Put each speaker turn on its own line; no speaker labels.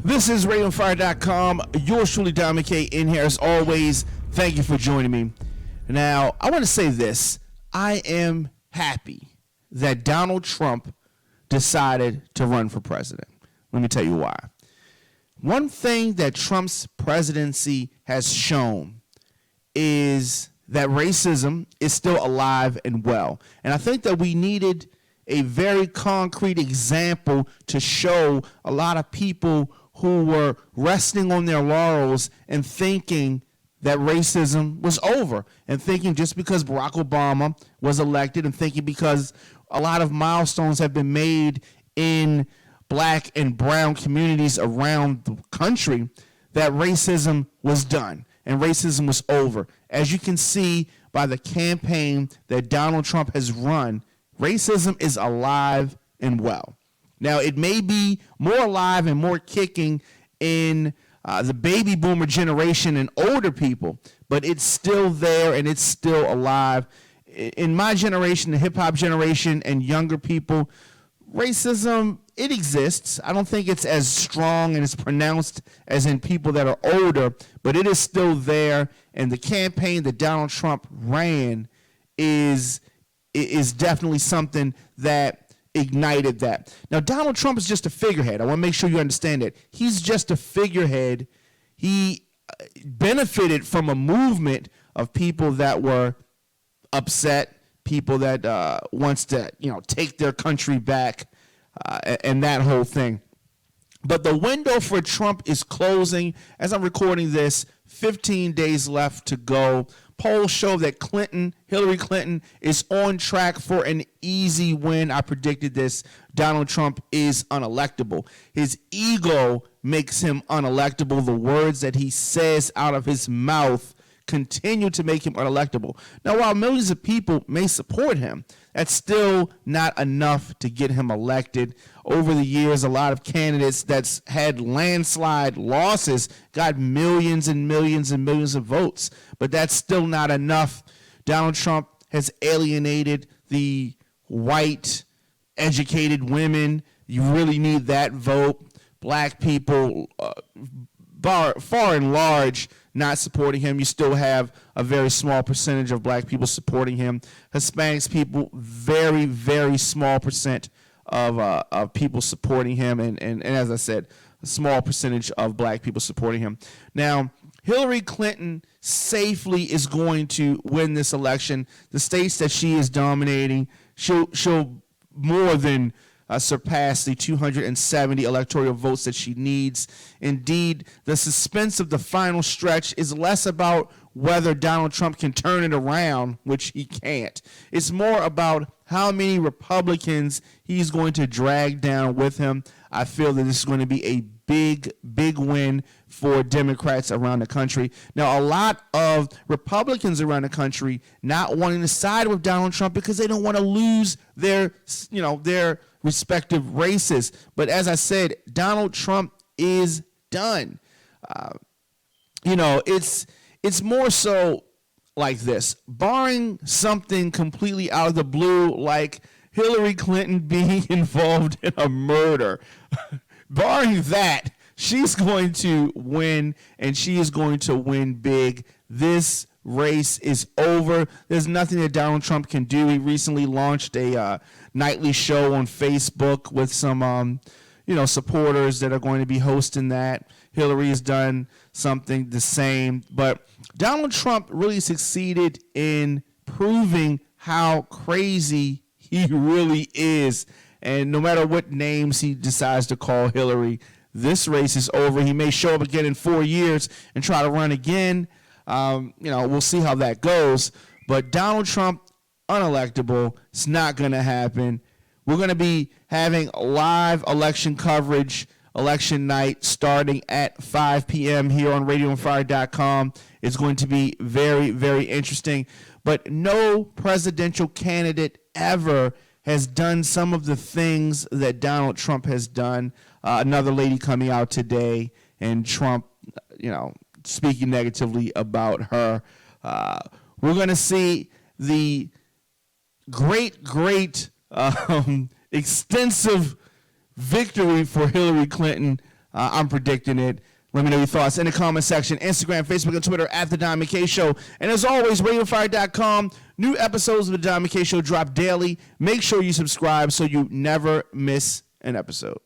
This is RadioFire.com. Yours truly, Don McKay, in here as always. Thank you for joining me. Now, I want to say this. I am happy that Donald Trump decided to run for president. Let me tell you why. One thing that Trump's presidency has shown is that racism is still alive and well. And I think that we needed a very concrete example to show a lot of people who were resting on their laurels and thinking that racism was over, and thinking just because Barack Obama was elected, and thinking because a lot of milestones have been made in black and brown communities around the country, that racism was done and racism was over. As you can see by the campaign that Donald Trump has run, racism is alive and well. Now, it may be more alive and more kicking in the baby boomer generation and older people, but it's still there and it's still alive. In my generation, the hip-hop generation and younger people, racism, it exists. I don't think it's as strong and as pronounced as in people that are older, but it is still there, and the campaign that Donald Trump ran is definitely something that ignited that. Now, Donald Trump is just a figurehead. I want to make sure you understand it. He's just a figurehead. He benefited from a movement of people that were upset, people that wants to, take their country back, and that whole thing. But the window for Trump is closing. As I'm recording this, 15 days left to go. Polls show that Hillary Clinton, is on track for an easy win. I predicted this. Donald Trump is unelectable. His ego makes him unelectable. The words that he says out of his mouth continue to make him unelectable. Now, while millions of people may support him, that's still not enough to get him elected. Over the years, a lot of candidates that's had landslide losses got millions and millions and millions of votes, but that's still not enough. Donald Trump has alienated the white, educated women. You really need that vote. Black people, far and large, not supporting him. You still have a very small percentage of black people supporting him. Hispanics people, very, very small percent of people supporting him. And as I said, a small percentage of black people supporting him. Now, Hillary Clinton safely is going to win this election. The states that she is dominating, she'll more than surpass the 270 electoral votes that she needs. Indeed, the suspense of the final stretch is less about whether Donald Trump can turn it around, which he can't. It's more about how many Republicans he's going to drag down with him. I feel that this is going to be a big, big win for Democrats around the country. Now, a lot of Republicans around the country not wanting to side with Donald Trump because they don't want to lose their respective races. But as I said, Donald Trump is done. It's more so like this. Barring something completely out of the blue, like Hillary Clinton being involved in a murder, barring that, she's going to win, and she is going to win big. This race is over. There's nothing that Donald Trump can do. He recently launched a nightly show on Facebook with some, supporters that are going to be hosting that. Hillary has done something the same. But Donald Trump really succeeded in proving how crazy he really is. And no matter what names he decides to call Hillary, this race is over. He may show up again in 4 years and try to run again. We'll see how that goes. But Donald Trump, unelectable. It's not going to happen. We're going to be having live election coverage, election night, starting at 5 p.m. here on RadioFire.com. It's going to be very, very interesting. But no presidential candidate ever has done some of the things that Donald Trump has done. Another lady coming out today, and Trump, speaking negatively about her. We're going to see the great extensive victory for Hillary Clinton I'm predicting it. Let me know your thoughts in the comment section. Instagram, Facebook, and Twitter at The Diamond K Show. And as always, RadioFire.com. New episodes of The Diamond K Show drop daily. Make sure you subscribe so you never miss an episode.